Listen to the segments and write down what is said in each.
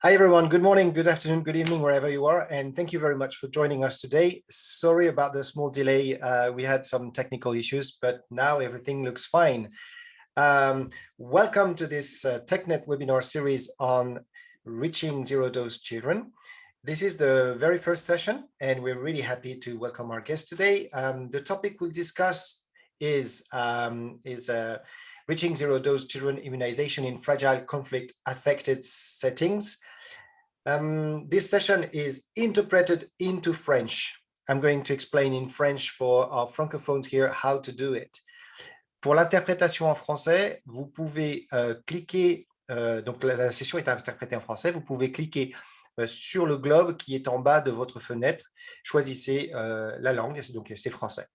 Hi, everyone. Good morning, good afternoon, good evening, wherever you are. And thank you very much for joining us today. Sorry about the small delay. We had some technical issues, but now everything looks fine. Welcome to this TechNet webinar series on reaching zero-dose children. This is the very first session, and we're really happy to welcome our guest today. The topic we'll discuss is reaching zero-dose children immunization in fragile conflict-affected settings. This session is interpreted into French. I'm going to explain in French for our francophones here how to do it. Pour l'interprétation en français, vous pouvez cliquer, donc la session est interprétée en français, vous pouvez cliquer sur le globe qui est en bas de votre fenêtre, choisissez la langue, donc c'est français.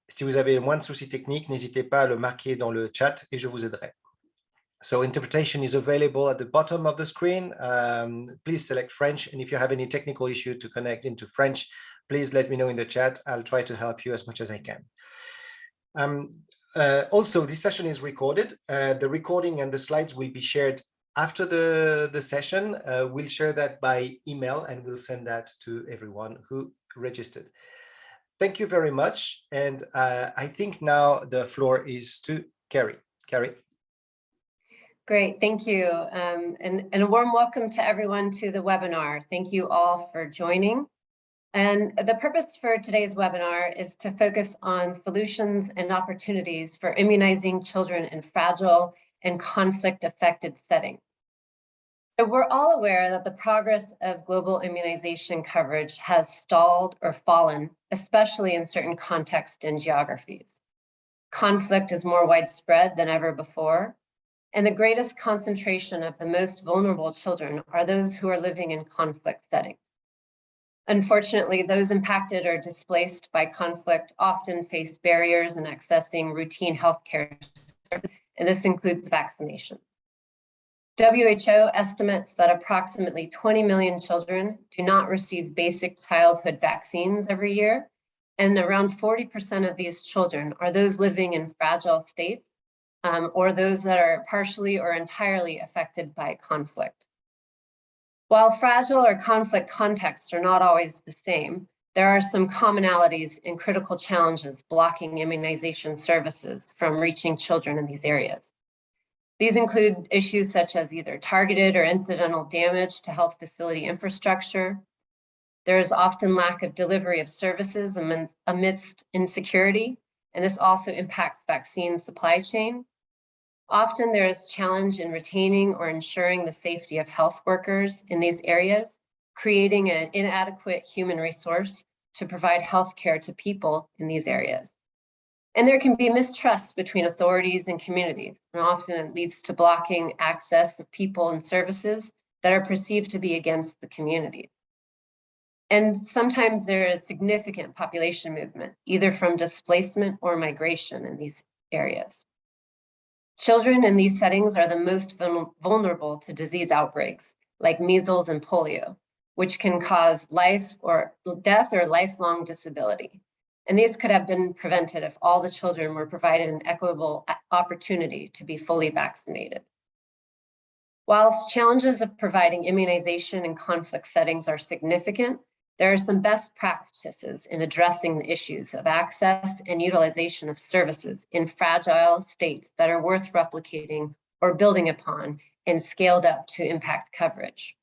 Si vous avez moins de soucis techniques, n'hésitez pas à le marquer dans le chat et je vous aiderai. So interpretation is available at the bottom of the screen. Please select French. And if you have any technical issue to connect into French, please let me know in the chat. I'll try to help you as much as I can. Also, this session is recorded. The recording and the slides will be shared after the session. We'll share that by email and we'll send that to everyone who registered. Thank you very much. And I think now the floor is to Carrie. Carrie. Great, thank you. And a warm welcome to everyone to the webinar. Thank you all for joining. And the purpose for today's webinar is to focus on solutions and opportunities for immunizing children in fragile and conflict-affected settings. So we're all aware that the progress of global immunization coverage has stalled or fallen, especially in certain contexts and geographies. Conflict is more widespread than ever before. And the greatest concentration of the most vulnerable children are those who are living in conflict settings. Unfortunately, those impacted or displaced by conflict often face barriers in accessing routine healthcare, and this includes vaccination. WHO estimates that approximately 20 million children do not receive basic childhood vaccines every year, and around 40% of these children are those living in fragile states or those that are partially or entirely affected by conflict. While fragile or conflict contexts are not always the same, there are some commonalities and critical challenges blocking immunization services from reaching children in these areas. These include issues such as either targeted or incidental damage to health facility infrastructure. There is often lack of delivery of services amidst insecurity, and this also impacts vaccine supply chain. Often there is challenge in retaining or ensuring the safety of health workers in these areas, creating an inadequate human resource to provide healthcare to people in these areas. And there can be mistrust between authorities and communities, and often it leads to blocking access of people and services that are perceived to be against the communities. And sometimes there is significant population movement, either from displacement or migration in these areas. Children in these settings are the most vulnerable to disease outbreaks like measles and polio, which can cause death or lifelong disability. And these could have been prevented if all the children were provided an equitable opportunity to be fully vaccinated. Whilst challenges of providing immunization in conflict settings are significant, there are some best practices in addressing the issues of access and utilization of services in fragile states that are worth replicating or building upon and scaled up to impact coverage.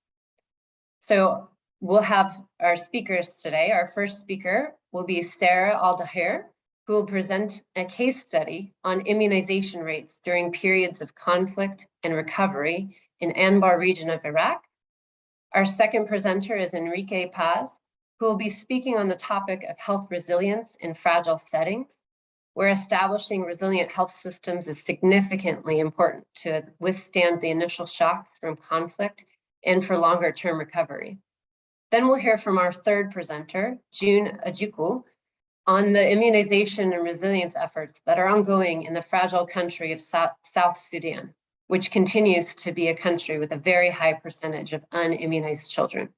So we'll have our speakers today. Our first speaker will be Sarah Al-Dahir, who will present a case study on immunization rates during periods of conflict and recovery in Anbar region of Iraq. Our second presenter is Enrique Paz, who will be speaking on the topic of health resilience in fragile settings, where establishing resilient health systems is significantly important to withstand the initial shocks from conflict and for longer-term recovery. Then we'll hear from our third presenter, June Ajuku, on the immunization and resilience efforts that are ongoing in the fragile country of South Sudan, which continues to be a country with a very high percentage of unimmunized children.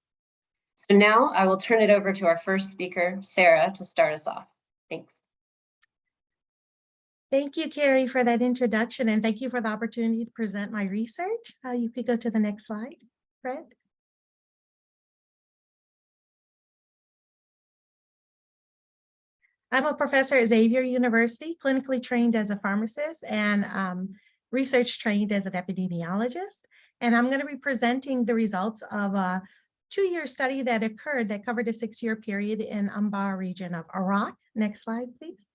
So now I will turn it over to our first speaker, Sarah, to start us off. Thanks. Thank you, Carrie, for that introduction, and thank you for the opportunity to present my research. You could go to the next slide. Fred? I'm a professor at Xavier University, clinically trained as a pharmacist and research trained as an epidemiologist. And I'm going to be presenting the results of a 2-year study that occurred that covered a 6-year period in Anbar region of Iraq. Next slide, please.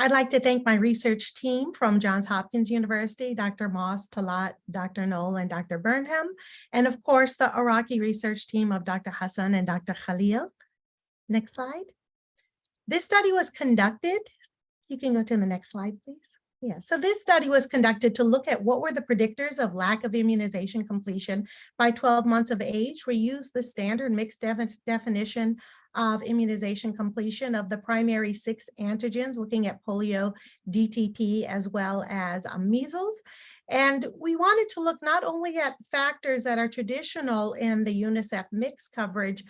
I'd like to thank my research team from Johns Hopkins University, Dr. Moss, Talat, Dr. Knoll, and Dr. Burnham, and of course, the Iraqi research team of Dr. Hassan and Dr. Khalil. Next slide. This study was conducted. You can go to the next slide, please. Yeah, so this study was conducted to look at what were the predictors of lack of immunization completion by 12 months of age. We used the standard mixed definition of immunization completion of the primary 6 antigens, looking at polio, DTP, as well as measles. And we wanted to look not only at factors that are traditional in the UNICEF mixed coverage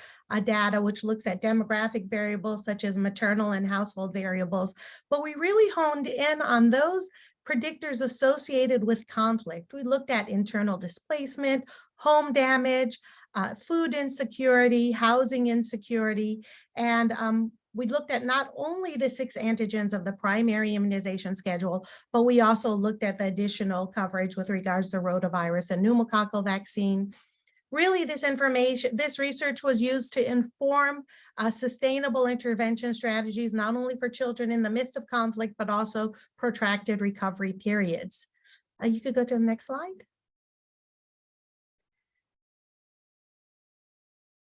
data, which looks at demographic variables such as maternal and household variables, but we really honed in on those predictors associated with conflict. We looked at internal displacement, home damage, food insecurity, housing insecurity, and we looked at not only the 6 antigens of the primary immunization schedule, but we also looked at the additional coverage with regards to rotavirus and pneumococcal vaccine. Really, this research was used to inform sustainable intervention strategies, not only for children in the midst of conflict, but also protracted recovery periods. You could go to the next slide.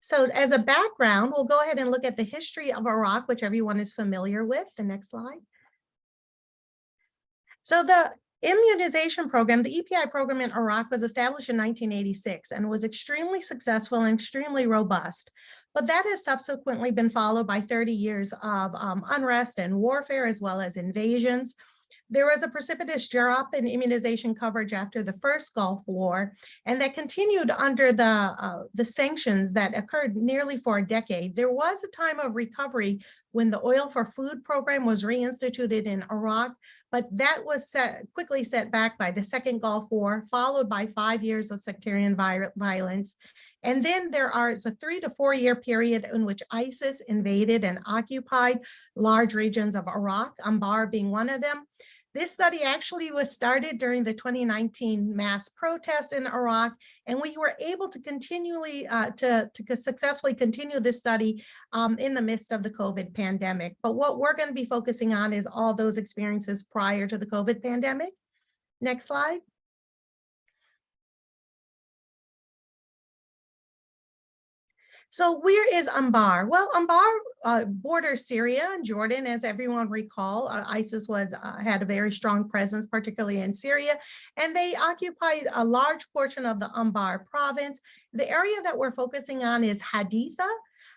So as a background, we'll go ahead and look at the history of Iraq, which everyone is familiar with. The next slide. So the immunization program, the EPI program in Iraq, was established in 1986 and was extremely successful and extremely robust. But that has subsequently been followed by 30 years of unrest and warfare, as well as invasions. There was a precipitous drop in immunization coverage after the first Gulf War, and that continued under the sanctions that occurred nearly for a decade. There was a time of recovery when the Oil for Food program was reinstituted in Iraq, but that was quickly set back by the second Gulf War, followed by 5 years of sectarian violence. And then there is a 3 to 4 year period in which ISIS invaded and occupied large regions of Iraq, Anbar being one of them. This study actually was started during the 2019 mass protests in Iraq, and we were able to continually to successfully continue this study in the midst of the COVID pandemic. But what we're going to be focusing on is all those experiences prior to the COVID pandemic. Next slide. So where is Anbar? Well, Anbar borders Syria and Jordan, as everyone recall. ISIS had a very strong presence, particularly in Syria, and they occupied a large portion of the Anbar province. The area that we're focusing on is Haditha.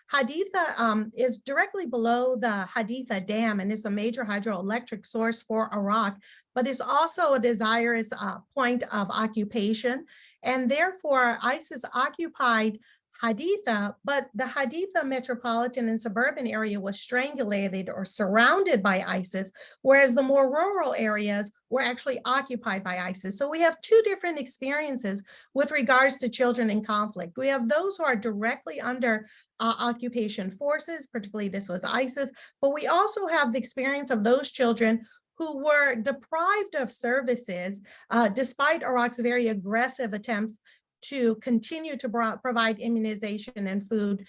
Haditha is directly below the Haditha Dam and is a major hydroelectric source for Iraq, but is also a desirous point of occupation. And therefore, ISIS occupied Haditha, but the Haditha metropolitan and suburban area was strangulated or surrounded by ISIS, whereas the more rural areas were actually occupied by ISIS. So we have 2 different experiences with regards to children in conflict. We have those who are directly under occupation forces, particularly this was ISIS, but we also have the experience of those children who were deprived of services despite Iraq's very aggressive attempts to continue to provide immunization and food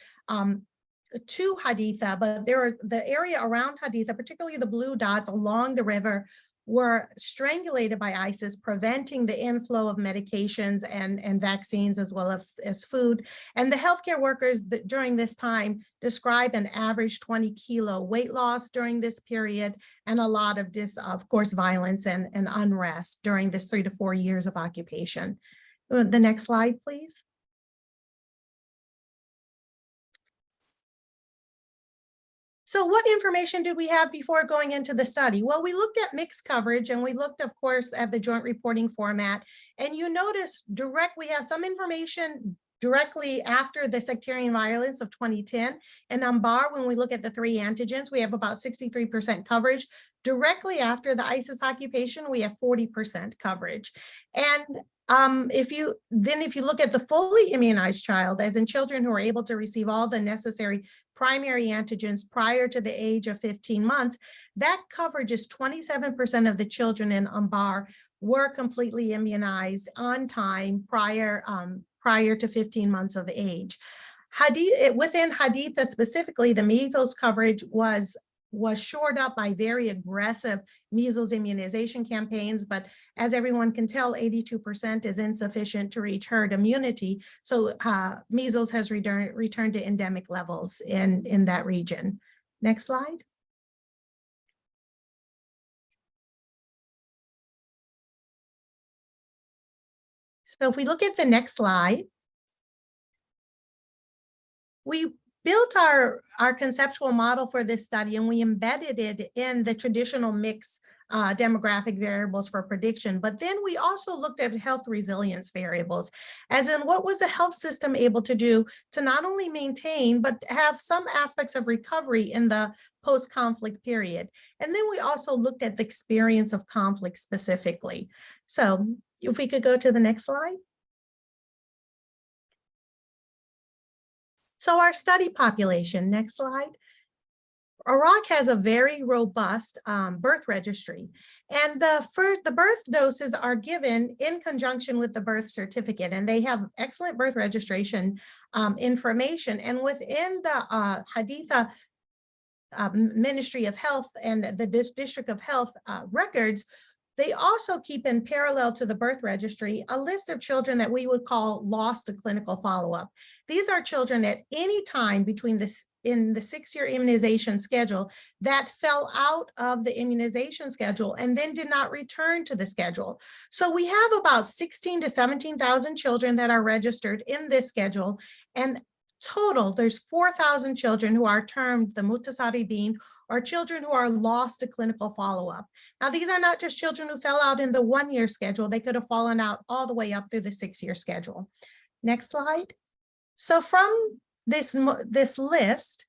to Haditha, but the area around Haditha, particularly the blue dots along the river, were strangulated by ISIS, preventing the inflow of medications and vaccines as well as food. And the healthcare workers during this time describe an average 20-kilo weight loss during this period, and a lot of this, of course, violence and unrest during this 3 to 4 years of occupation. The next slide, please. So what information did we have before going into the study? Well, we looked at mixed coverage, and we looked, of course, at the joint reporting format. And you notice we have some information directly after the sectarian violence of 2010. In Anbar, when we look at the 3 antigens, we have about 63% coverage. Directly after the ISIS occupation, we have 40% coverage. And if you look at the fully immunized child, as in children who are able to receive all the necessary primary antigens prior to the age of 15 months, that coverage is 27% of the children in Anbar were completely immunized on time prior to 15 months of age. Within Haditha specifically, the measles coverage was shored up by very aggressive measles immunization campaigns, but as everyone can tell, 82% is insufficient to reach herd immunity. So measles has returned to endemic levels in that region. Next slide. So if we look at the next slide, we built our conceptual model for this study and we embedded it in the traditional mix demographic variables for prediction. But then we also looked at health resilience variables, as in what was the health system able to do to not only maintain, but have some aspects of recovery in the post-conflict period. And then we also looked at the experience of conflict specifically. So if we could go to the next slide. So our study population, next slide. Iraq has a very robust birth registry, and the birth doses are given in conjunction with the birth certificate, and they have excellent birth registration information. And within the Haditha Ministry of Health and the District of Health records, they also keep in parallel to the birth registry a list of children that we would call lost to clinical follow-up. These are children at any time between in the 6-year immunization schedule that fell out of the immunization schedule and then did not return to the schedule. So we have about 16 to 17,000 children that are registered in this schedule, and total there's 4,000 children who are termed the mutasarribin, or children who are lost to clinical follow-up. Now, these are not just children who fell out in the 1-year schedule. They could have fallen out all the way up through the 6-year schedule. Next slide. So from this list,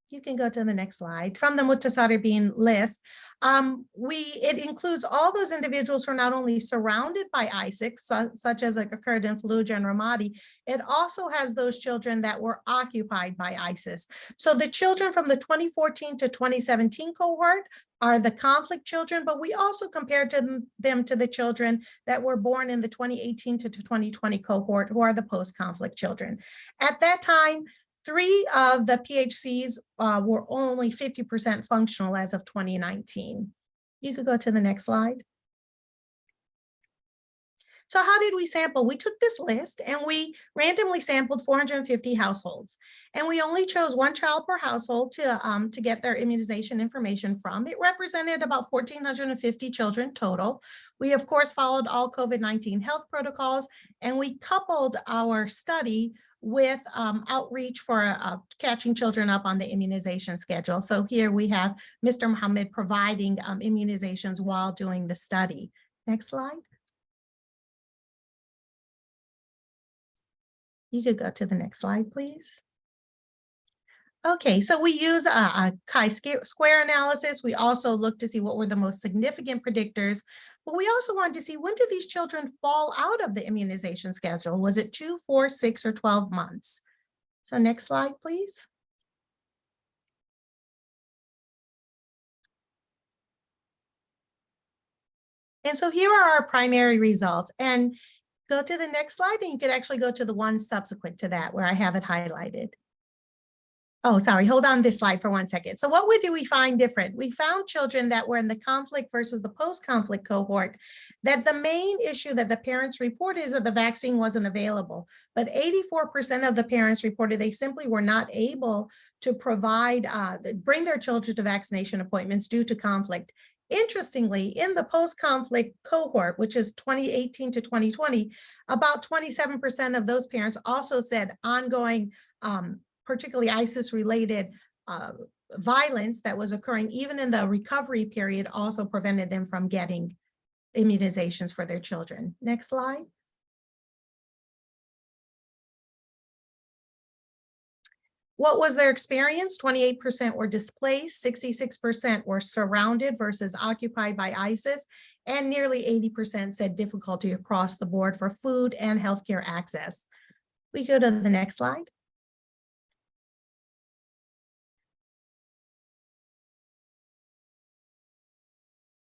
you can go to the next slide. From the mutasarribin list, it includes all those individuals who are not only surrounded by ISIS, such as like occurred in Fallujah and Ramadi, it also has those children that were occupied by ISIS. So the children from the 2014 to 2017 cohort are the conflict children, but we also compared them to the children that were born in the 2018 to 2020 cohort, who are the post-conflict children. At that time, 3 of the PHCs were only 50% functional as of 2019. You could go to the next slide. So how did we sample? We took this list and we randomly sampled 450 households, and we only chose 1 child per household to get their immunization information from. It represented about 1,450 children total. We, of course, followed all COVID-19 health protocols, and we coupled our study with outreach for catching children up on the immunization schedule. So here we have Mr. Mohammed providing immunizations while doing the study. Next slide. You could go to the next slide, please. Okay, so we use a chi-square analysis. We also looked to see what were the most significant predictors, but we also wanted to see, when did these children fall out of the immunization schedule? Was it 2, 4, 6, or 12 months? So next slide, please. And so here are our primary results. And go to the next slide, and you could actually go to the one subsequent to that where I have it highlighted. Oh, sorry, hold on this slide for 1 second. So what do we find different? We found children that were in the conflict versus the post-conflict cohort, that the main issue that the parents reported is that the vaccine wasn't available. But 84% of the parents reported they simply were not able to bring their children to vaccination appointments due to conflict. Interestingly, in the post-conflict cohort, which is 2018 to 2020, about 27% of those parents also said ongoing, particularly ISIS-related violence that was occurring even in the recovery period also prevented them from getting immunizations for their children. Next slide. What was their experience? 28% were displaced, 66% were surrounded versus occupied by ISIS, and nearly 80% said difficulty across the board for food and healthcare access. We go to the next slide.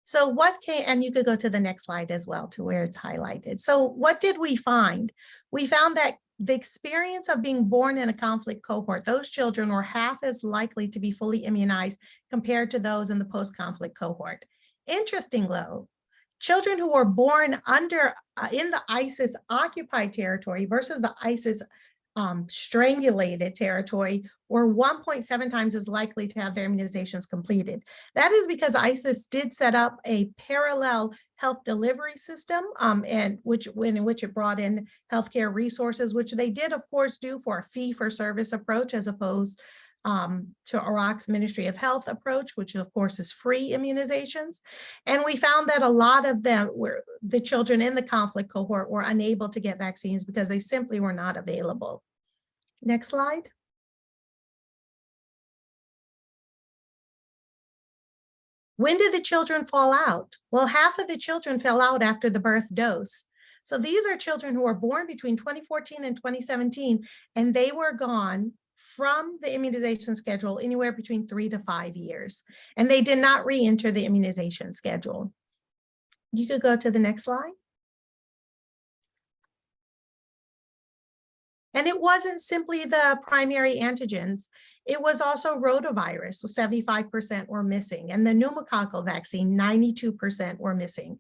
So and you could go to the next slide as well to where it's highlighted. So what did we find? We found that the experience of being born in a conflict cohort, those children were half as likely to be fully immunized compared to those in the post-conflict cohort. Interesting though, children who were born in the ISIS occupied territory versus the ISIS strangulated territory were 1.7 times as likely to have their immunizations completed. That is because ISIS did set up a parallel health delivery system, in which it brought in healthcare resources, which they did, of course, do for a fee-for-service approach as opposed to Iraq's Ministry of Health approach, which of course is free immunizations. And we found that a lot of them the children in the conflict cohort were unable to get vaccines because they simply were not available. Next slide. When did the children fall out? Well, half of the children fell out after the birth dose. So these are children who were born between 2014 and 2017, and they were gone from the immunization schedule anywhere between 3 to 5 years, and they did not re-enter the immunization schedule. You could go to the next slide. And it wasn't simply the primary antigens, it was also rotavirus, so 75% were missing, and the pneumococcal vaccine, 92% were missing.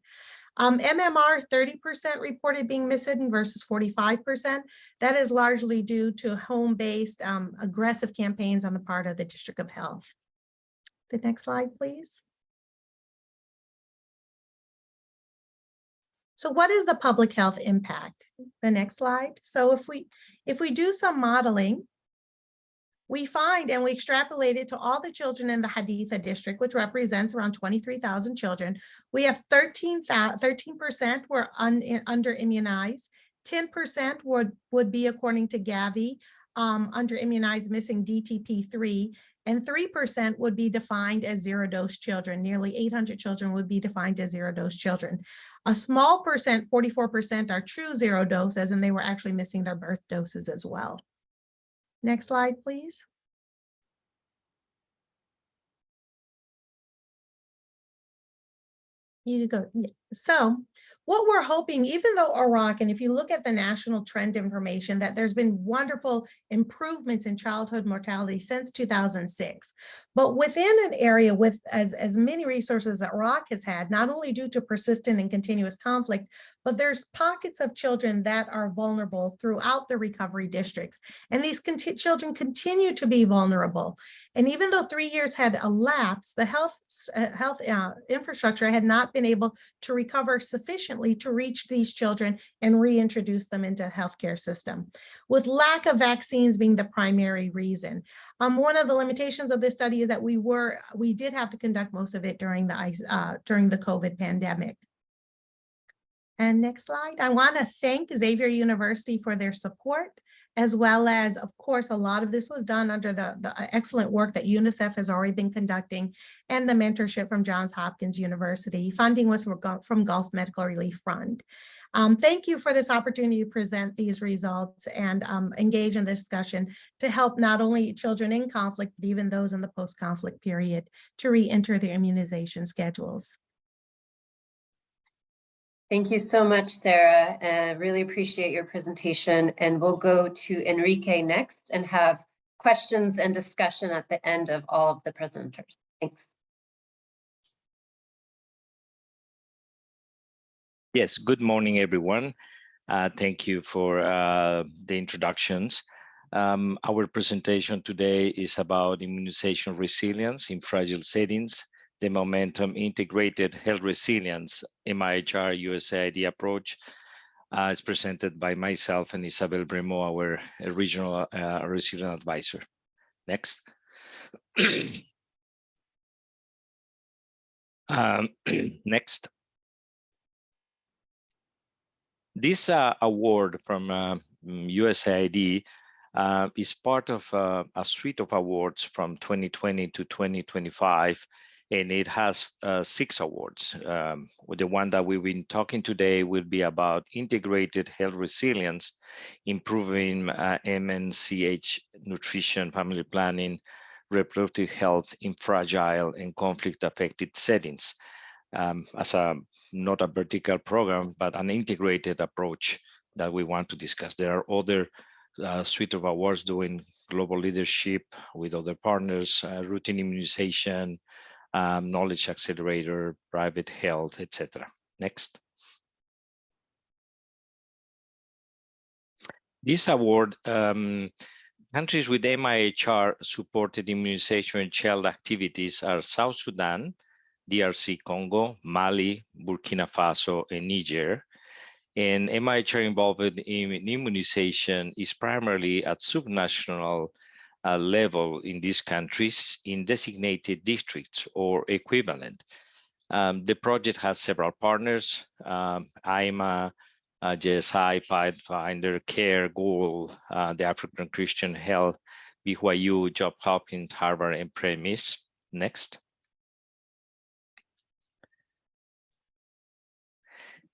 MMR, 30% reported being missing versus 45%. That is largely due to home-based aggressive campaigns on the part of the District of Health. The next slide, please. So what is the public health impact? The next slide. So if we do some modeling, we find and we extrapolate it to all the children in the Haditha district, which represents around 23,000 children. We have 13% were under immunized, 10% would be, according to Gavi, under immunized missing DTP3, and 3% would be defined as zero-dose children. Nearly 800 children would be defined as zero-dose children. A small percent, 44%, are true zero-dose, as in they were actually missing their birth doses as well. Next slide, please. You go. So what we're hoping, even though Iraq, and if you look at the national trend information, that there's been wonderful improvements in childhood mortality since 2006, but within an area with as many resources that Iraq has had, not only due to persistent and continuous conflict, but there's pockets of children that are vulnerable throughout the recovery districts. And these children continue to be vulnerable. And even though 3 years had elapsed, the health infrastructure had not been able to recover sufficiently to reach these children and reintroduce them into the healthcare system, with lack of vaccines being the primary reason. One of the limitations of this study is that we did have to conduct most of it during the COVID pandemic. And next slide. I want to thank Xavier University for their support, as well as, of course, a lot of this was done under the excellent work that UNICEF has already been conducting, and the mentorship from Johns Hopkins University. Funding was from Gulf Medical Relief Fund. Thank you for this opportunity to present these results and engage in the discussion to help not only children in conflict, but even those in the post-conflict period to re-enter their immunization schedules. Thank you so much, Sarah. I really appreciate your presentation, and we'll go to Enrique next and have questions and discussion at the end of all of the presenters. Thanks. Yes, good morning, everyone. Thank you for the introductions. Our presentation today is about immunization resilience in fragile settings, the Momentum Integrated Health Resilience MIHR USAID approach. Is presented by myself and Isabel Bremo, our regional resilient advisor. Next. Next. This award from USAID is part of a suite of awards from 2020 to 2025, and it has 6 awards. The one that we've been talking today will be about integrated health resilience, improving MNCH nutrition, family planning, reproductive health in fragile and conflict-affected settings, as not a vertical program, but an integrated approach that we want to discuss. There are other suite of awards doing global leadership with other partners, routine immunization, knowledge accelerator, private health, etc. Next. This award, countries with MIHR supported immunization and child activities are South Sudan, DRC Congo, Mali, Burkina Faso, and Niger. And MIHR involved in immunization is primarily at subnational level in these countries in designated districts or equivalent. The project has several partners, IMA, JSI, Pathfinder, CARE, Goal, the African Christian Health, BYU, Johns Hopkins, Harvard, and Premise. Next.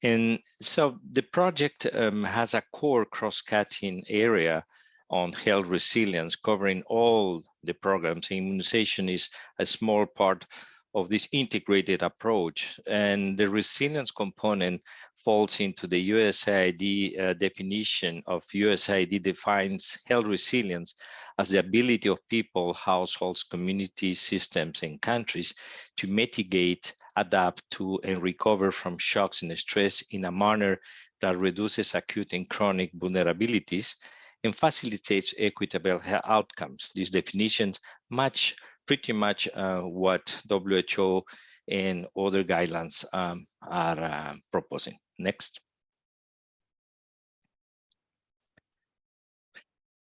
And so the project has a core cross-cutting area on health resilience, covering all the programs. Immunization is a small part of this integrated approach, and the resilience component falls into the USAID definition of USAID defines health resilience as the ability of people, households, communities, systems, and countries to mitigate, adapt to, and recover from shocks and stress in a manner that reduces acute and chronic vulnerabilities and facilitates equitable outcomes. These definitions match pretty much what WHO and other guidelines are proposing. Next.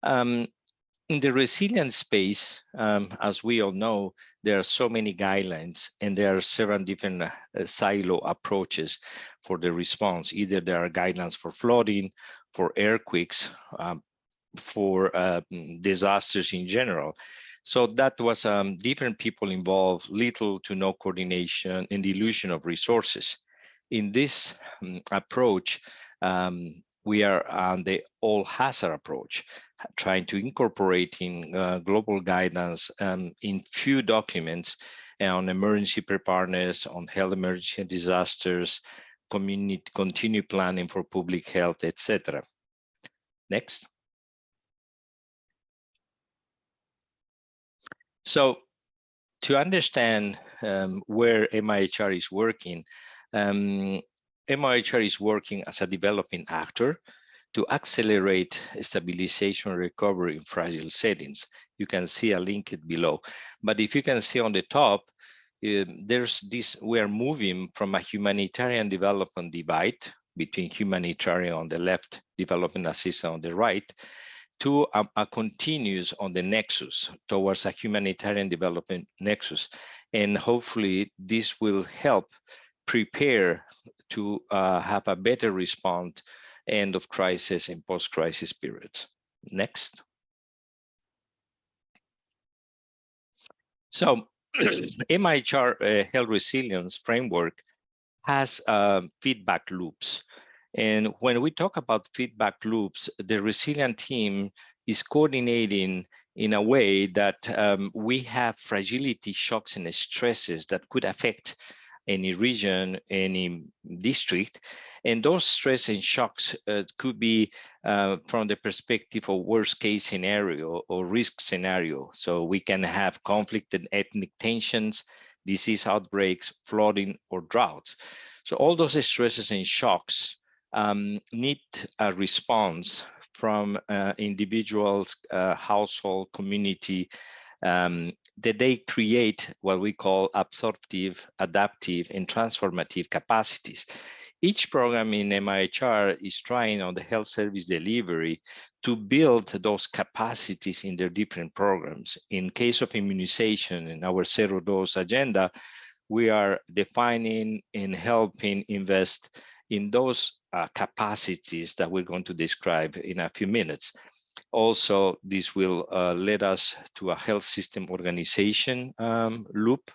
In the resilience space, as we all know, there are so many guidelines and there are several different silo approaches for the response. Either there are guidelines for flooding, for earthquakes, for disasters in general. So that was different people involved, little to no coordination and dilution of resources. In this approach, we are on the all hazard approach, trying to incorporate in global guidance in few documents on emergency preparedness, on health emergency disasters, community continued planning for public health, etc. Next. So to understand where MIHR is working, MIHR is working as a developing actor to accelerate stabilization and recovery in fragile settings. You can see a link below. But if you can see on the top, there's this, we are moving from a humanitarian development divide between humanitarian on the left, development assistance on the right, to a continuous on the nexus towards a humanitarian development nexus. And hopefully this will help prepare to have a better response end of crisis and post-crisis periods. Next. So MIHR health resilience framework has feedback loops. And when we talk about feedback loops, the resilient team is coordinating in a way that we have fragility, shocks, and stresses that could affect any region, any district. And those stress and shocks could be from the perspective of worst case scenario or risk scenario. So we can have conflict and ethnic tensions, disease outbreaks, flooding, or droughts. So all those stresses and shocks need a response from individuals, household, community, that they create what we call absorptive, adaptive, and transformative capacities. Each program in MIHR is trying on the health service delivery to build those capacities in their different programs. In case of immunization in our zero dose agenda, we are defining and helping invest in those capacities that we're going to describe in a few minutes. Also, this will lead us to a health system organization loop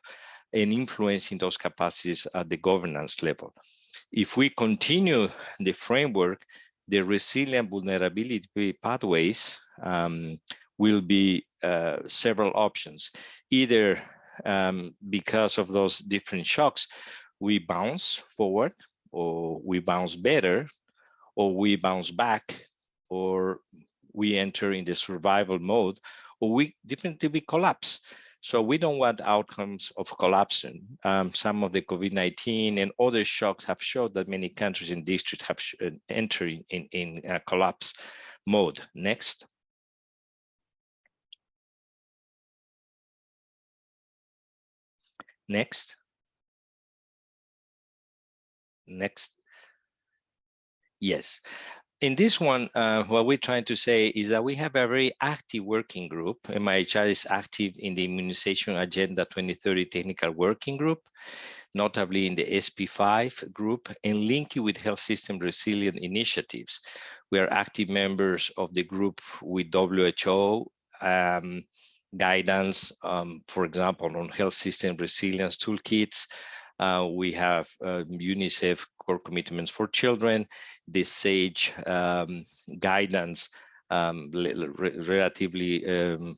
and influencing those capacities at the governance level. If we continue the framework, the resilient vulnerability pathways will be several options. Either because of those different shocks, we bounce forward, or we bounce better, or we bounce back, or we enter in the survival mode, or we definitely collapse. So we don't want outcomes of collapsing. Some of the COVID-19 and other shocks have showed that many countries and districts have entered in a collapse mode. Next. Next. Next. Yes. In this one, what we're trying to say is that we have a very active working group. MIHR is active in the Immunization Agenda 2030 Technical Working Group, notably in the SP5 group, and linking with health system resilient initiatives. We are active members of the group with WHO guidance, for example, on health system resilience toolkits. We have UNICEF core commitments for children, the SAGE guidance relatively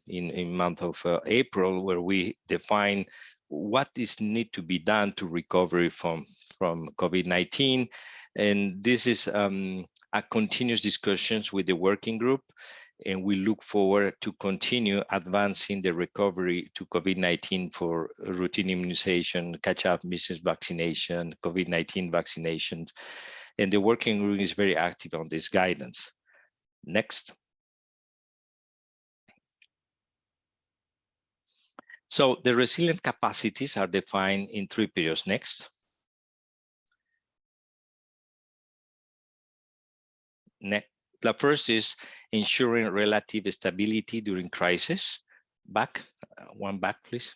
in month of April, where we define what is need to be done to recovery from COVID-19. And this is a continuous discussions with the working group, and we look forward to continue advancing the recovery to COVID-19 for routine immunization, catch-up business vaccination, COVID-19 vaccinations. And the working group is very active on this guidance. Next. So the resilient capacities are defined in 3 periods. Next. Next. The first is ensuring relative stability during crisis. Back, one back, please.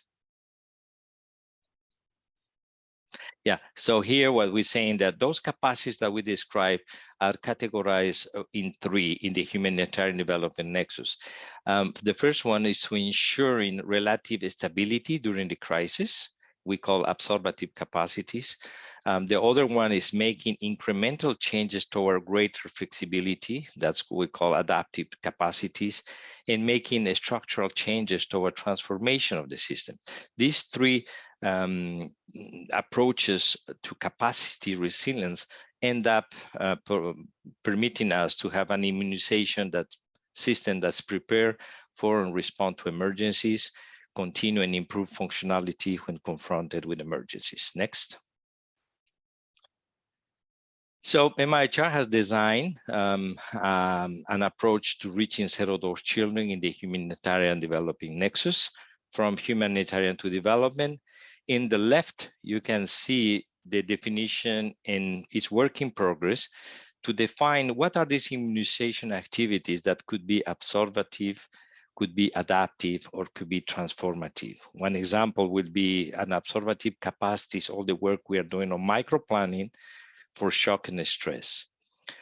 Yeah, so here what we're saying that those capacities that we describe are categorized in 3 in the humanitarian development nexus. The first one is to ensuring relative stability during the crisis. We call absorptive capacities. The other one is making incremental changes toward greater flexibility. That's what we call adaptive capacities, and making structural changes toward transformation of the system. These 3 approaches to capacity resilience end up permitting us to have an immunization system that's prepared for and respond to emergencies, continue and improve functionality when confronted with emergencies. Next. So MIHR has designed an approach to reaching zero-dose children in the humanitarian developing nexus, from humanitarian to development. In the left, you can see the definition in its work in progress to define what are these immunization activities that could be absorptive, could be adaptive, or could be transformative. One example would be an absorptive capacities, all the work we are doing on micro-planning for shock and stress.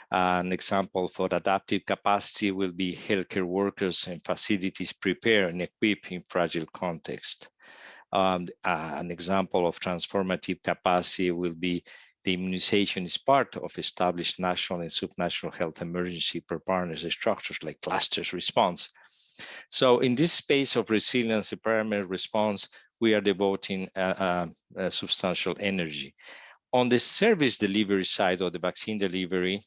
An example for adaptive capacity will be healthcare workers and facilities prepare and equip in fragile context. An example of transformative capacity will be the immunization is part of established national and subnational health emergency preparedness structures like clusters response. So in this space of resilience and primary response, we are devoting substantial energy. On the service delivery side of the vaccine delivery,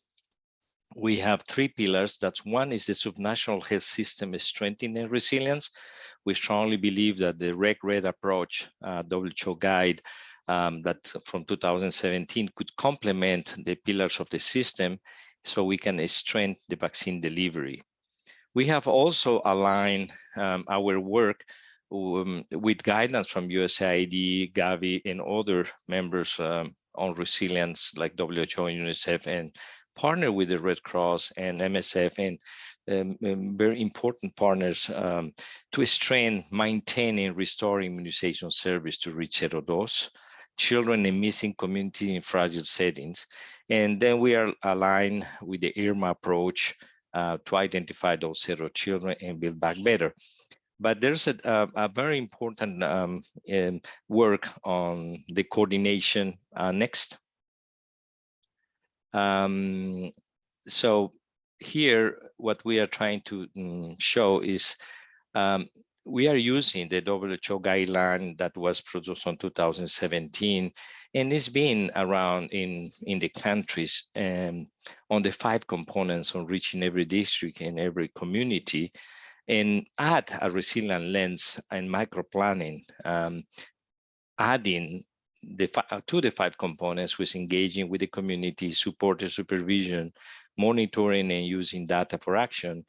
we have 3 pillars. That's one is the subnational health system strengthening resilience. We strongly believe that the REC-RED approach, WHO guide that from 2017 could complement the pillars of the system so we can strengthen the vaccine delivery. We have also aligned our work with guidance from USAID, Gavi, and other members on resilience like WHO and UNICEF, and partner with the Red Cross and MSF and very important partners to strengthen, maintain, and restore immunization service to reach zero dose, children in missing community in fragile settings. And then we are aligned with the IRMA approach to identify those 0 children and build back better. But there's a very important work on the coordination next. So here, what we are trying to show is we are using the WHO guideline that was produced in 2017, and it's been around in the countries on the 5 components on reaching every district and every community, and add a resilient lens and micro-planning, adding to the 5 components with engaging with the community, supported supervision, monitoring and using data for action,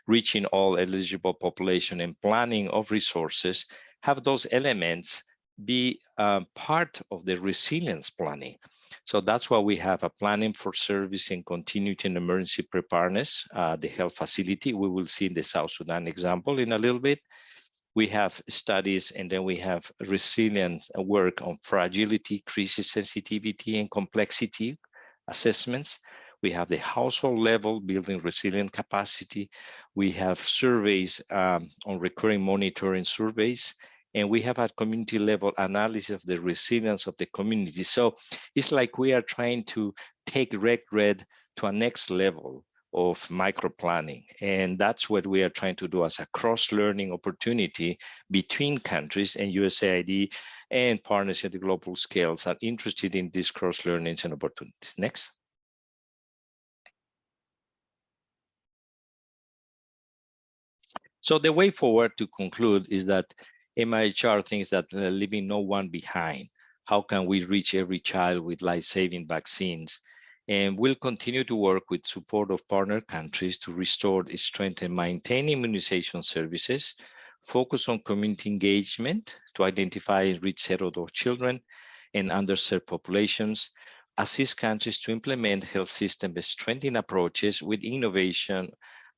reaching all eligible population and planning of resources, have those elements be part of the resilience planning. So that's why we have a planning for service and continuity and emergency preparedness, the health facility. We will see in the South Sudan example in a little bit. We have studies, and then we have resilience work on fragility, crisis sensitivity, and complexity assessments. We have the household level building resilient capacity. We have surveys on recurring monitoring surveys, and we have a community level analysis of the resilience of the community. So it's like we are trying to take REC-RED to a next level of micro-planning. And that's what we are trying to do as a cross-learning opportunity between countries, and USAID and partners at the global scales are interested in these cross-learnings and opportunities. Next. So the way forward to conclude is that MIHR thinks that leaving no one behind. How can we reach every child with life-saving vaccines? And we'll continue to work with support of partner countries to restore, strengthen, and maintain immunization services, focus on community engagement to identify and reach 0 to children and underserved populations, assist countries to implement health system strengthening approaches with innovation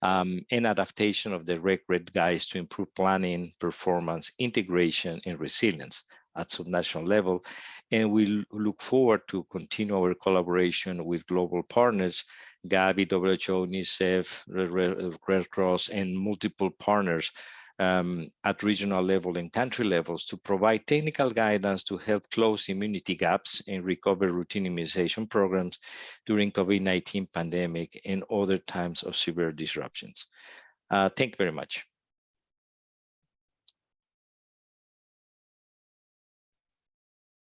and adaptation of the REC-RED guides to improve planning, performance, integration, and resilience at subnational level. And we look forward to continue our collaboration with global partners, Gavi, WHO, UNICEF, Red Cross, and multiple partners at regional level and country levels to provide technical guidance to help close immunity gaps and recover routine immunization programs during COVID-19 pandemic and other times of severe disruptions. Thank you very much.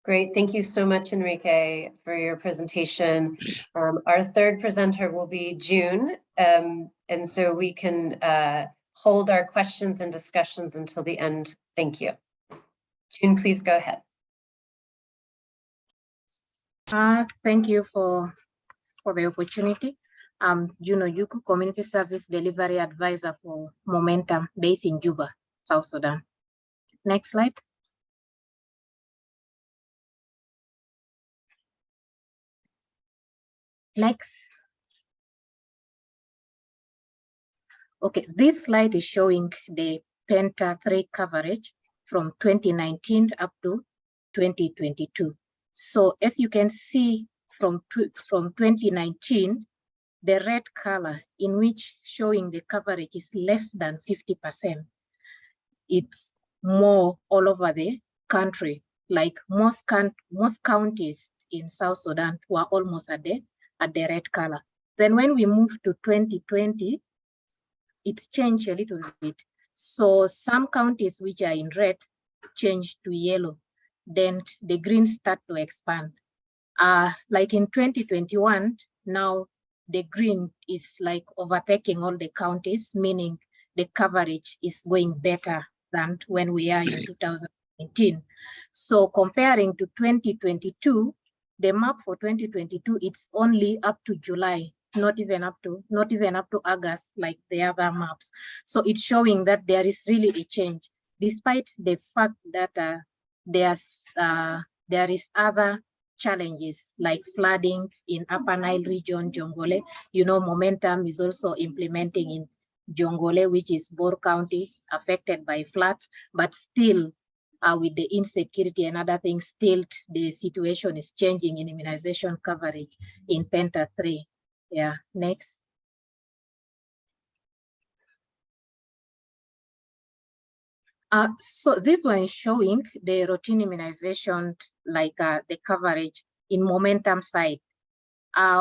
Great, thank you so much, Enrique, for your presentation. Our third presenter will be June, and so we can hold our questions and discussions until the end. Thank you. June, please go ahead. Thank you for the opportunity. I'm Juno Yuku, Community Service Delivery Advisor for Momentum, based in Juba, South Sudan. Next slide. Next. Okay, this slide is showing the Penta 3 coverage from 2019 up to 2022. So as you can see from 2019, the red color in which showing the coverage is less than 50%. It's more all over the country, like most counties in South Sudan were almost at the red color. Then when we move to 2020, it's changed a little bit. So some counties which are in red changed to yellow. Then the green start to expand. Like in 2021, now the green is like overtaking all the counties, meaning the coverage is going better than when we are in 2019. So comparing to 2022, the map for 2022, it's only up to July, not even up to August like the other maps. So it's showing that there is really a change, despite the fact that there is other challenges like flooding in Upper Nile region, Jongole. You know, Momentum is also implementing in Jongole, which is Bor County, affected by floods, but still with the insecurity and other things, still the situation is changing in immunization coverage in Penta 3. Yeah, next. So this one is showing the routine immunization, like the coverage in momentum side.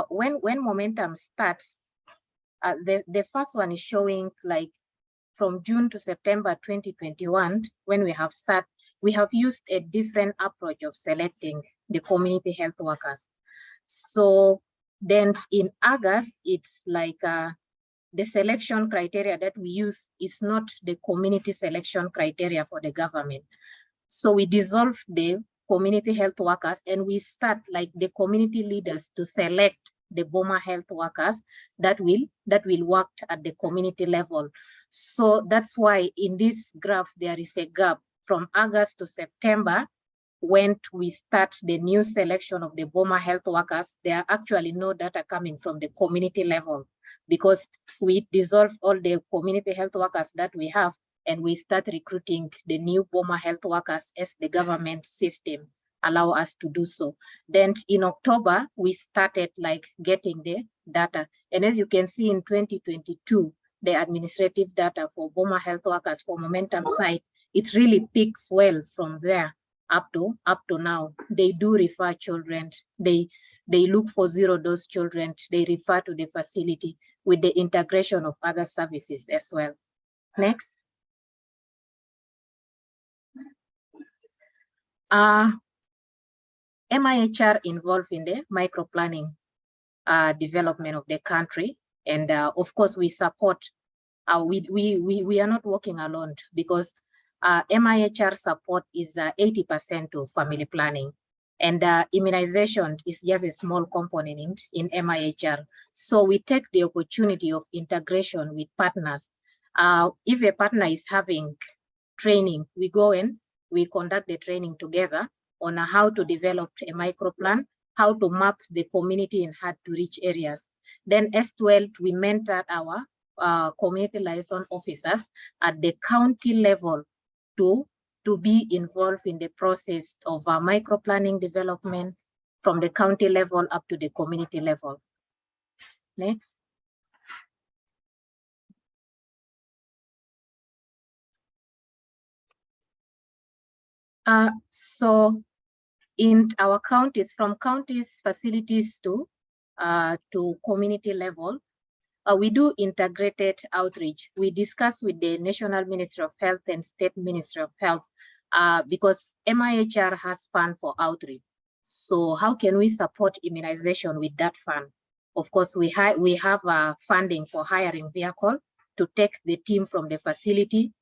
When momentum starts, the first one is showing like from June to September 2021, when we have used a different approach of selecting the community health workers. So then in August, it's like the selection criteria that we use is not the community selection criteria for the government. So we dissolve the community health workers and we start like the community leaders to select the BOMA health workers that will work at the community level. So that's why in this graph, there is a gap from August to September. When we start the new selection of the BOMA health workers, there are actually no data coming from the community level because we dissolve all the community health workers that we have and we start recruiting the new BOMA health workers as the government system allow us to do so. Then in October, we started like getting the data. And as you can see in 2022, the administrative data for BOMA health workers for momentum site, it really peaks well from there up to now. They do refer children. They look for zero-dose children. They refer to the facility with the integration of other services as well. Next. MIHR involved in the micro-planning development of the country. And of course, we support, we are not working alone because MIHR support is 80% to family planning. And immunization is just a small component in MIHR. So we take the opportunity of integration with partners. If a partner is having training, we go in, we conduct the training together on how to develop a micro-plan, how to map the community in hard-to-reach areas. Then as well, we mentor our community liaison officers at the county level to be involved in the process of micro-planning development from the county level up to the community level. Next. So in our counties, from counties facilities to community level, we do integrated outreach. We discuss with the National Ministry of Health and State Ministry of Health because MIHR has fund for outreach. So how can we support immunization with that fund? Of course, we have funding for hiring vehicle to take the team from the facility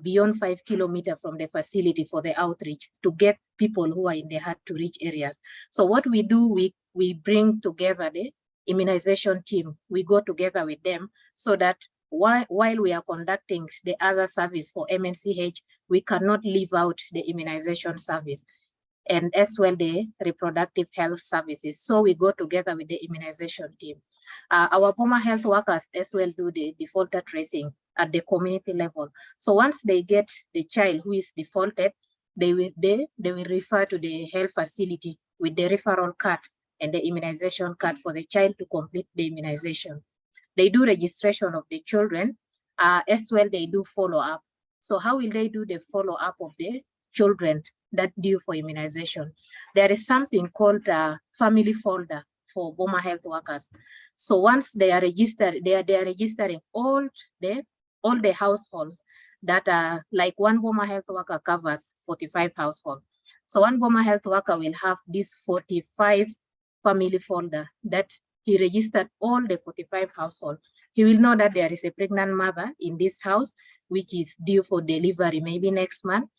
beyond 5 kilometers from the facility for the outreach to get people who are in the hard-to-reach areas. So what we do, we bring together the immunization team. We go together with them so that while we are conducting the other service for MNCH, we cannot leave out the immunization service and as well the reproductive health services. So we go together with the immunization team. Our BOMA health workers as well do the defaulter tracing at the community level. So once they get the child who is defaulted, they will refer to the health facility with the referral card and the immunization card for the child to complete the immunization. They do registration of the children, as well they do follow-up. So how will they do the follow-up of the children that due for immunization? There is something called a family folder for BOMA health workers. So once they are registered, they are registering all the households that are like one BOMA health worker covers 45 households. So one BOMA health worker will have this 45 family folder that he registered all the 45 households. He will know that there is a pregnant mother in this house, which is due for delivery maybe next month.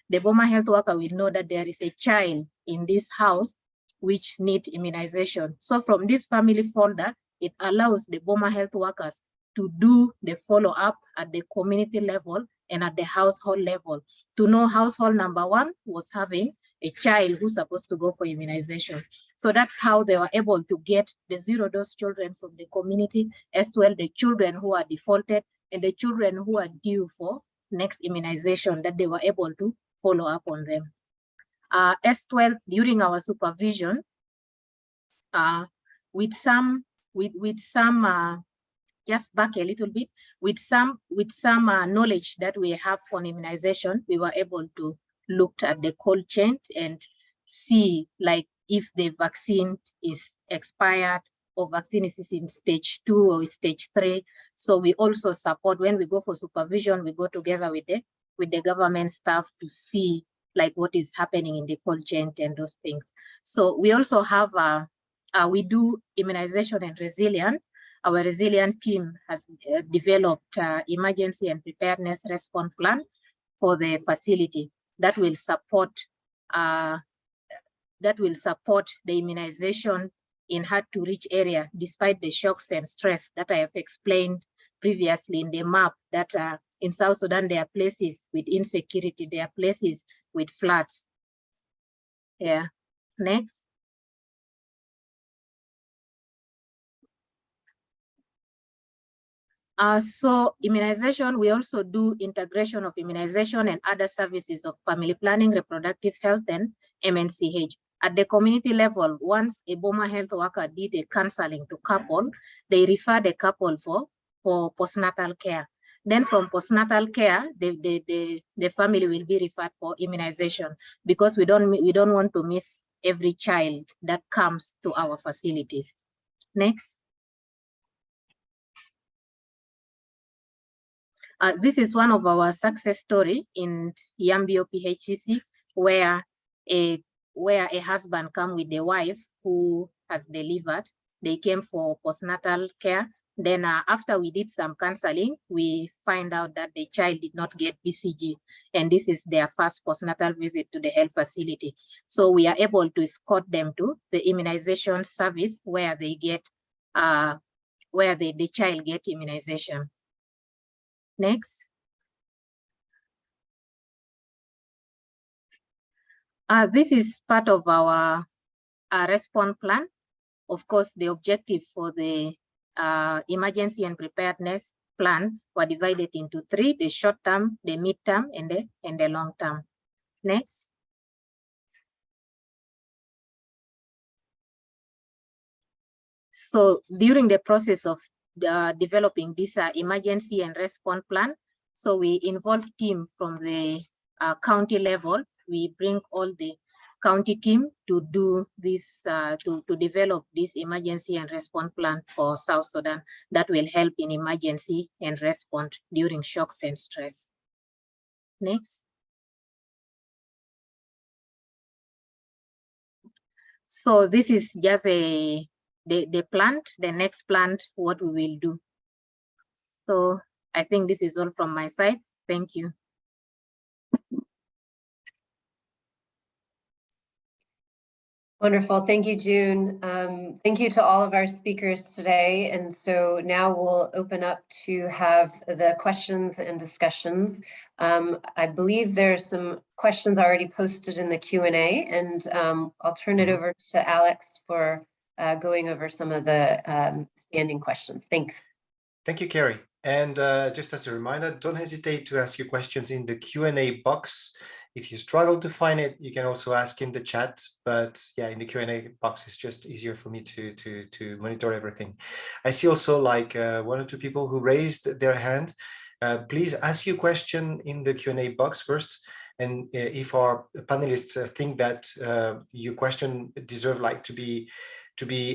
The BOMA health worker will know that there is a child in this house which need immunization. So from this family folder, it allows the BOMA health workers to do the follow-up at the community level and at the household level to know household number one was having a child who's supposed to go for immunization. So that's how they were able to get the zero-dose children from the community, as well the children who are defaulted and the children who are due for next immunization, that they were able to follow up on them. As well, during our supervision, with some just back a little bit, with some knowledge that we have on immunization, we were able to look at the cold chain and see like if the vaccine is expired or vaccine is in stage 2 or stage 3. So we also support, when we go for supervision, we go together with the government staff to see like what is happening in the cold chain and those things. So we also have, we do immunization and resilience. Our resilient team has developed emergency and preparedness response plan for the facility that will support the immunization in hard-to-reach area, despite the shocks and stress that I have explained previously in the map, that in South Sudan, there are places with insecurity, there are places with floods. Yeah, next. So immunization, we also do integration of immunization and other services of family planning, reproductive health, and MNCH. At the community level, once a Boma health worker did a counseling to couple, they refer the couple for postnatal care. Then from postnatal care, the family will be referred for immunization, because we don't want to miss every child that comes to our facilities. Next. This is one of our success story in Yambio PHCC, where a husband come with the wife who has delivered. They came for postnatal care. Then after we did some counseling, we find out that the child did not get BCG, and this is their first postnatal visit to the health facility. So we are able to escort them to the immunization service where they get, where the child get immunization. Next. This is part of our response plan. Of course, the objective for the emergency and preparedness plan were divided into 3: the short term, the mid term, and the long term. Next. So during the process of developing this emergency and response plan, so we involve team from the county level. We bring all the county team to do this, to develop this emergency and response plan for South Sudan that will help in emergency and response during shocks and stress. Next. So this is just the plant, the next plant, what we will do. So I think this is all from my side. Thank you. Wonderful. Thank you, June. Thank you to all of our speakers today. And so now we'll open up to have the questions and discussions. I believe there's some questions already posted in the Q&A, and I'll turn it over to Alex for going over some of the standing questions. Thanks. Thank you, Carrie. And just as a reminder, don't hesitate to ask your questions in the Q&A box. If you struggle to find it, you can also ask in the chat, but yeah, in the Q&A box, it's just easier for me to monitor everything. I see also like 1 or 2 people who raised their hand. Please ask your question in the Q&A box first. And if our panelists think that your question deserves like to be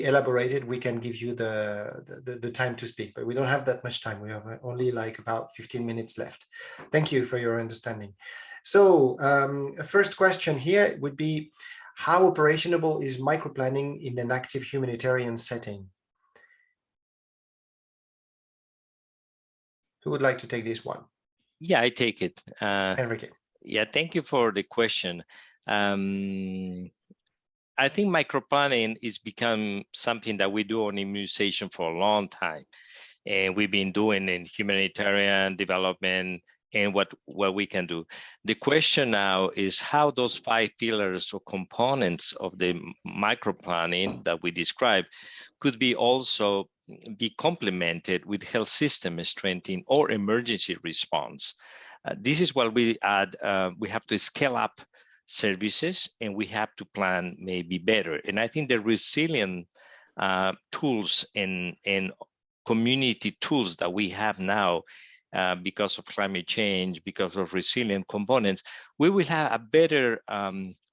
elaborated, we can give you the time to speak, but we don't have that much time. We have only like about 15 minutes left. Thank you for your understanding. So first question here would be, how operationable is microplanning in an active humanitarian setting? Who would like to take this one? Yeah, I take it. Enrique. Yeah, thank you for the question. I think microplanning is become something that we do on immunization for a long time. And we've been doing in humanitarian development and what we can do. The question now is how those 5 pillars or components of the microplanning that we described could be also be complemented with health system strengthening or emergency response. This is what we add. We have to scale up services and we have to plan maybe better. And I think the resilient tools and community tools that we have now, because of climate change, because of resilient components, we will have a better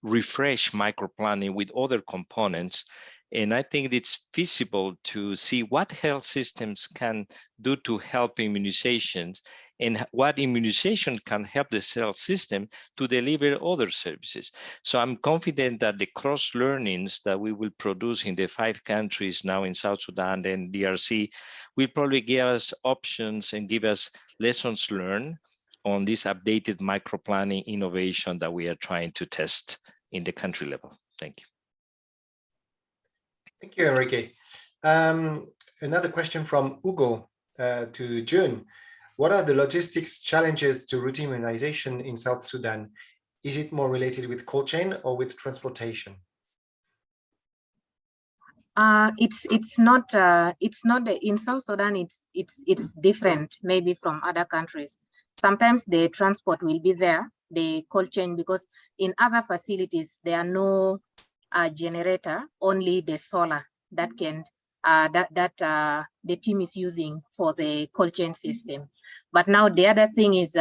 refresh microplanning with other components. And I think it's feasible to see what health systems can do to help immunizations and what immunization can help the health system to deliver other services. So I'm confident that the cross learnings that we will produce in the 5 countries now in South Sudan and DRC will probably give us options and give us lessons learned on this updated microplanning innovation that we are trying to test in the country level. Thank you. Thank you, Enrique. Another question from Hugo to June. What are the logistics challenges to routine immunization in South Sudan? Is it more related with cold chain or with transportation? It's not in South Sudan. It's different maybe from other countries. Sometimes the transport will be there, the cold chain, because in other facilities there are no generator, only the solar that can the team is using for the cold chain system. But now the other thing is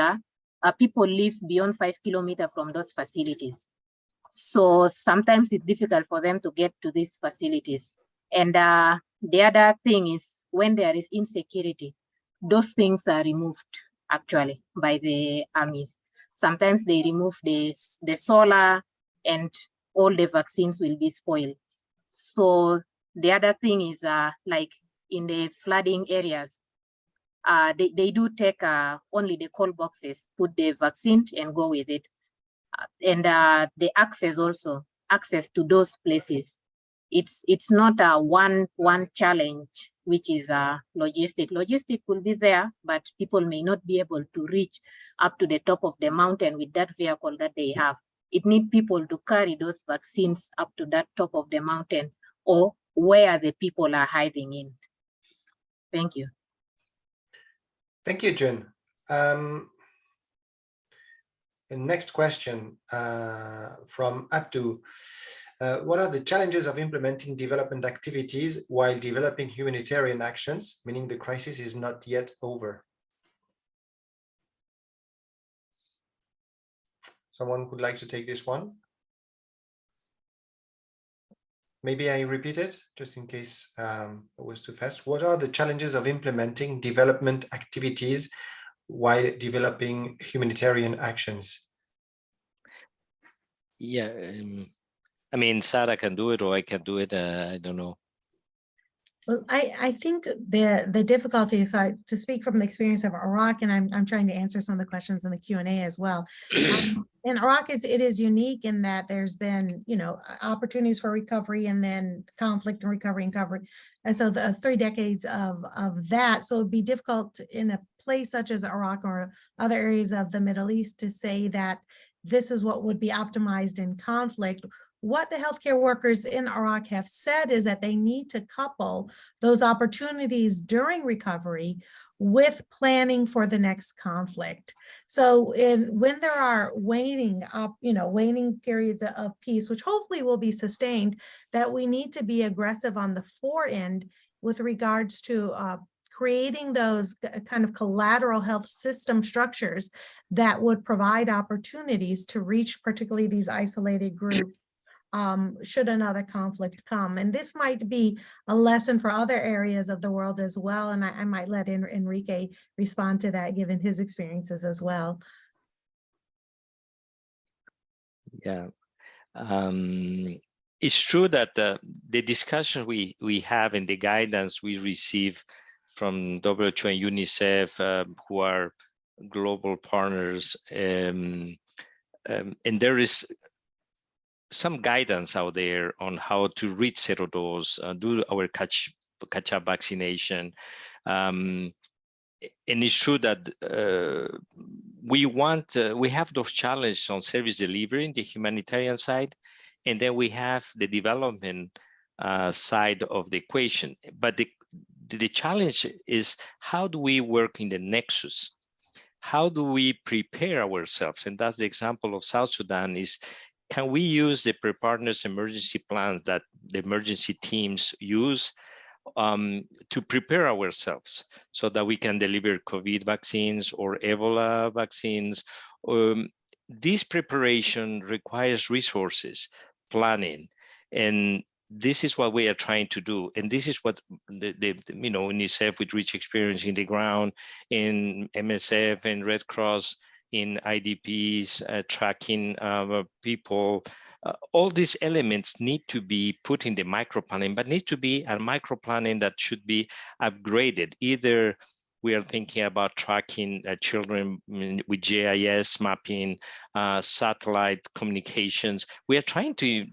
people live beyond 5 kilometers from those facilities, so sometimes it's difficult for them to get to these facilities. And the other thing is when there is insecurity, those things are removed actually by the armies. Sometimes they remove the solar and all the vaccines will be spoiled. So the other thing is like in the flooding areas, they do take only the cold boxes, put the vaccine and go with it. And the access also, access to those places. It's not one challenge, which is logistic. Logistic will be there, but people may not be able to reach up to the top of the mountain with that vehicle that they have. It needs people to carry those vaccines up to that top of the mountain or where the people are hiding in. Thank you. Thank you, June. The next question from Abdu. What are the challenges of implementing development activities while developing humanitarian actions, meaning the crisis is not yet over? Someone would like to take this one? Maybe I repeat it just in case it was too fast. What are the challenges of implementing development activities while developing humanitarian actions? Yeah, I mean, Sarah can do it or I can do it. I don't know. Well, I think the difficulty is, to speak from the experience of Iraq, and I'm trying to answer some of the questions in the Q&A as well. In Iraq, it is unique in that there's been, opportunities for recovery and then conflict and recovery. And so the 3 decades of that, so it'd be difficult in a place such as Iraq or other areas of the Middle East to say that this is what would be optimized in conflict. What the healthcare workers in Iraq have said is that they need to couple those opportunities during recovery with planning for the next conflict. So when there are waning periods of peace, which hopefully will be sustained, that we need to be aggressive on the fore end with regards to creating those kind of collateral health system structures that would provide opportunities to reach particularly these isolated groups should another conflict come. And this might be a lesson for other areas of the world as well. And I might let Enrique respond to that, given his experiences as well. Yeah, it's true that the discussion we have and the guidance we receive from WHO and UNICEF, who are global partners, and there is some guidance out there on how to reach zero dose, do our catch-up vaccination. And it's true that we have those challenges on service delivery in the humanitarian side, and then we have the development side of the equation. But the challenge is, how do we work in the nexus? How do we prepare ourselves? And that's the example of South Sudan is, can we use the preparedness emergency plans that the emergency teams use to prepare ourselves so that we can deliver COVID vaccines or Ebola vaccines. This preparation requires resources, planning, and this is what we are trying to do. And this is what UNICEF with rich experience in the ground, in MSF and Red Cross, in IDPs, tracking people, all these elements need to be put in the micro planning, but need to be a micro planning that should be upgraded. Either we are thinking about tracking children with GIS mapping, satellite communications. We are trying to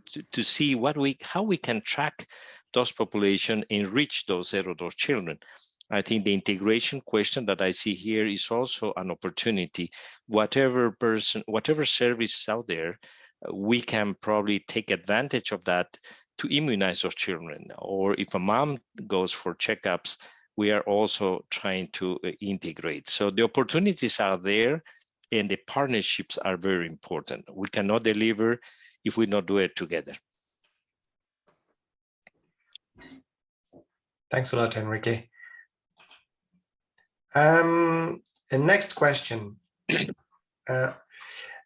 see how we can track those populations and reach those zero-dose children. I think the integration question that I see here is also an opportunity. Whatever service is out there, we can probably take advantage of that to immunize those children. Or if a mom goes for checkups, we are also trying to integrate. So the opportunities are there and the partnerships are very important. We cannot deliver if we don't do it together. Thanks a lot, Enrique. And next question.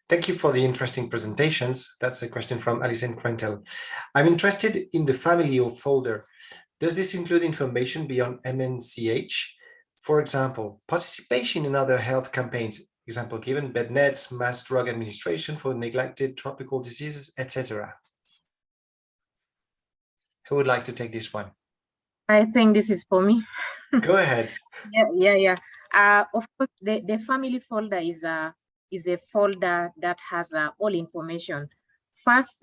Thank you for the interesting presentations. That's a question from Alison Quentel. I'm interested in the family of folder. Does this include information beyond MNCH? For example, participation in other health campaigns, example given, bed nets, mass drug administration for neglected tropical diseases, etc. Who would like to take this one? I think this is for me. Go ahead. Yeah. Of course, the family folder is a folder that has all information. First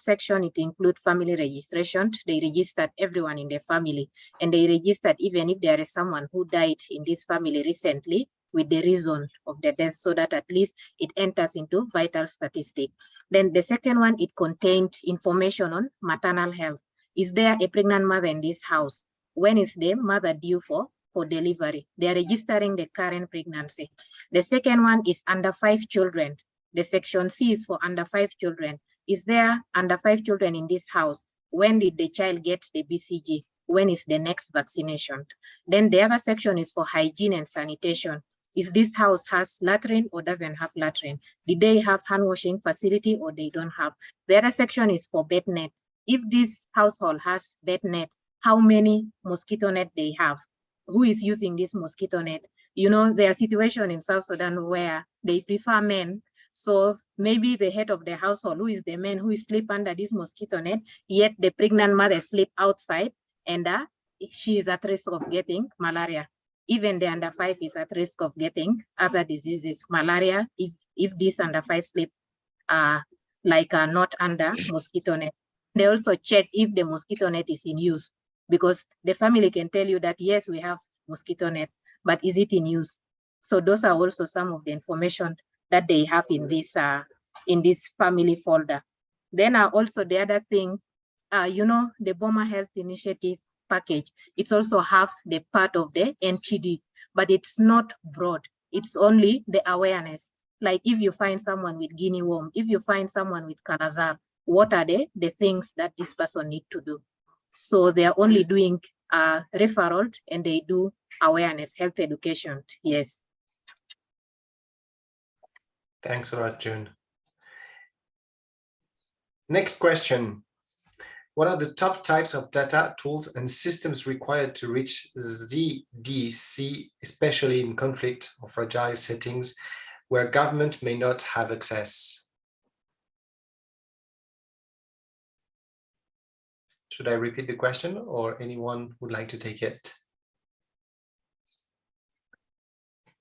section, it includes family registration. They registered everyone in the family, and they registered even if there is someone who died in this family recently with the reason of the death, so that at least it enters into vital statistic. Then the second one, it contained information on maternal health. Is there a pregnant mother in this house? When is the mother due for delivery? They are registering the current pregnancy. The second one is under 5 children. The section C is for under 5 children. Is there under 5 children in this house? When did the child get the BCG? When is the next vaccination? Then the other section is for hygiene and sanitation. Is this house has latrine or doesn't have latrine? Did they have hand washing facility or they don't have? The other section is for bed net. If this household has bed net, how many mosquito net they have? Who is using this mosquito net? You know, there are situations in South Sudan where they prefer men. So maybe the head of the household, who is the man who is sleep under this mosquito net, yet the pregnant mother sleep outside and she is at risk of getting malaria. Even the under 5 is at risk of getting other diseases, malaria, if this under 5 sleep not under mosquito net. They also check if the mosquito net is in use, because the family can tell you that, yes, we have mosquito net, but is it in use? So those are also some of the information that they have in this family folder. Then also the other thing, the Boma Health Initiative package, it's also have the part of the NTD, but it's not broad. It's only the awareness. Like if you find someone with guinea worm, if you find someone with Kalazar, what are the things that this person need to do? So they are only doing referral and they do awareness, health education, yes. Thanks a lot, June. Next question. What are the top types of data, tools, and systems required to reach ZDC, especially in conflict or fragile settings where government may not have access? Should I repeat the question, or anyone would like to take it?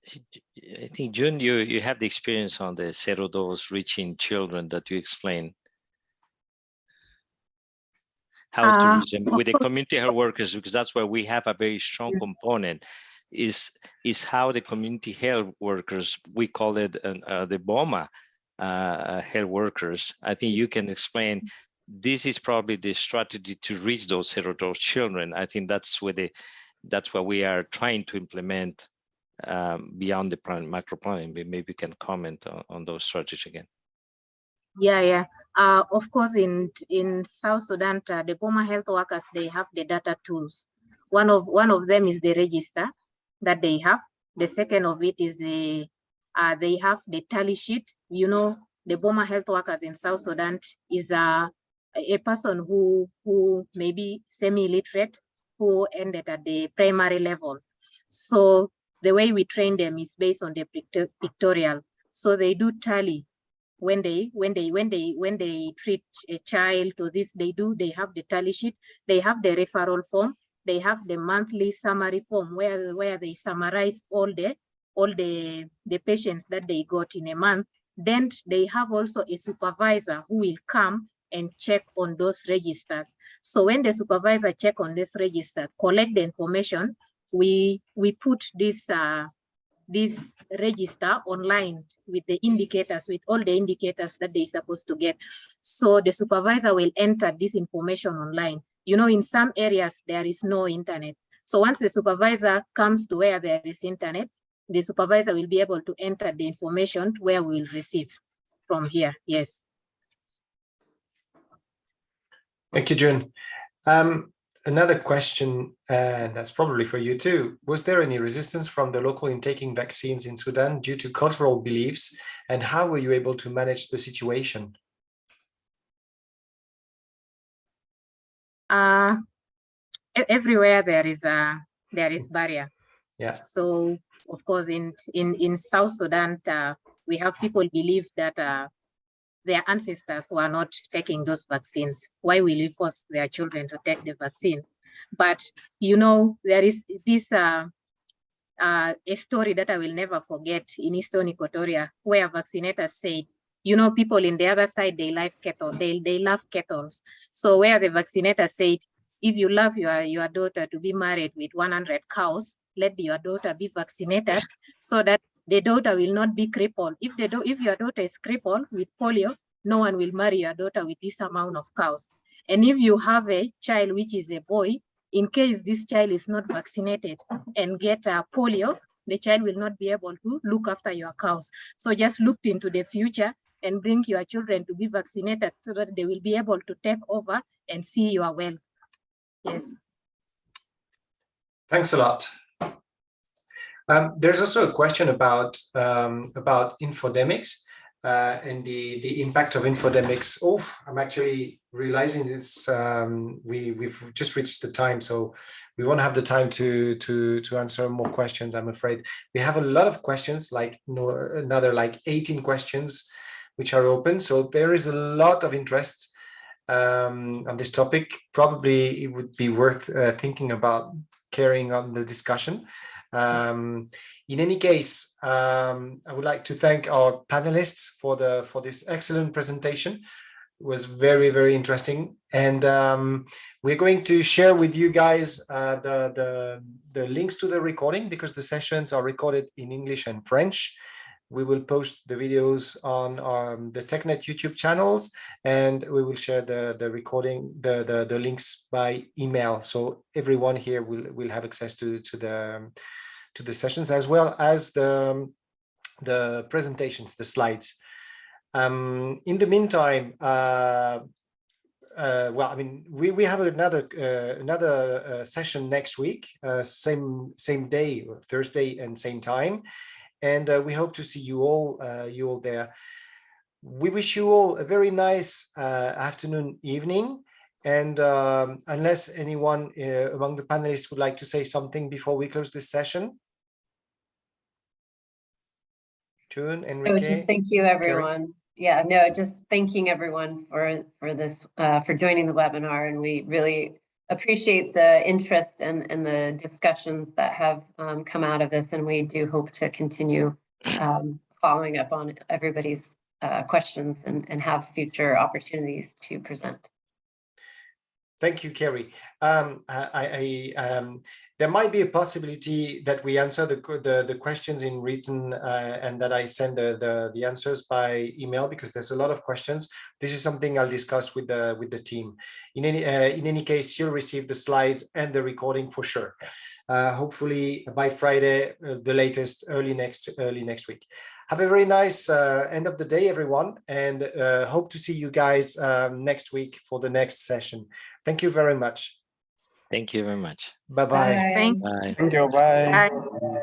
I think, June, you have the experience on the zero dose reaching children that you explained. How to reach them with the community health workers, because that's where we have a very strong component, is how the community health workers, we call it the BOMA health workers. I think you can explain, this is probably the strategy to reach those zero dose children. I think that's what we are trying to implement beyond the macro planning. Maybe you can comment on those strategies again. Yeah. Of course, in South Sudan, the Boma health workers, they have the data tools. One of them is the register that they have. The second of it is they have the tally sheet. You know, the Boma health workers in South Sudan is a person who may be semi-literate, who ended at the primary level. So the way we train them is based on the pictorial. So they do tally when they treat a child to this, they have the tally sheet, they have the referral form, they have the monthly summary form where they summarize all the patients that they got in a month. Then they have also a supervisor who will come and check on those registers. So when the supervisor check on this register, collect the information, we put this register online with the indicators, with all the indicators that they're supposed to get. So the supervisor will enter this information online. You know, in some areas, there is no internet. So once the supervisor comes to where there is internet, the supervisor will be able to enter the information where we'll receive from here. Yes. Thank you, June. Another question, and that's probably for you too. Was there any resistance from the local in taking vaccines in Sudan due to cultural beliefs? And how were you able to manage the situation? Everywhere there is barrier. Yeah. So of course in South Sudan, we have people believe that their ancestors were not taking those vaccines. Why will we force their children to take the vaccine? But you know, there is this a story that I will never forget in Eastern Equatoria, where vaccinators said, you know, people in the other side, they love cattle, they love cattle. So where the vaccinator said, if you love your daughter to be married with 100 cows, let your daughter be vaccinated so that the daughter will not be crippled. If your daughter is crippled with polio, no one will marry your daughter with this amount of cows. And if you have a child which is a boy, in case this child is not vaccinated and get polio, the child will not be able to look after your cows. So just look into the future and bring your children to be vaccinated so that they will be able to take over and see your wealth. Yes. Thanks a lot. There's also a question about infodemics and the impact of infodemics. Oh, I'm actually realizing this. We've just reached the time, so we won't have the time to answer more questions, I'm afraid. We have a lot of questions, like another like 18 questions, which are open. So there is a lot of interest on this topic. Probably it would be worth thinking about carrying on the discussion. In any case, I would like to thank our panelists for this excellent presentation. It was very, very interesting, and we're going to share with you guys the links to the recording, because the sessions are recorded in English and French. We will post the videos on the TechNet YouTube channels, and we will share the recording, the links by email, so everyone here will have access to the sessions, as well as the presentations, the slides. In the meantime, well, I mean, we have another session next week, same day, Thursday, and same time, and we hope to see you all there. We wish you all a very nice afternoon, evening, and unless anyone among the panelists would like to say something before we close this session. June, Enrique. No, just thank you, everyone. Carrie? Yeah, no, just thanking everyone for this for joining the webinar, and we really appreciate the interest and the discussions that have come out of this, and we do hope to continue following up on everybody's questions and have future opportunities to present. Thank you, Carrie. There might be a possibility that we answer the questions in written and that I send the answers by email, because there's a lot of questions. This is something I'll discuss with the team. In any case, you'll receive the slides and the recording for sure. Hopefully by Friday, the latest, early next week. Have a very nice end of the day, everyone, and hope to see you guys next week for the next session. Thank you very much. Thank you very much. Bye-bye. Thank Bye. Thank you. Bye. Bye.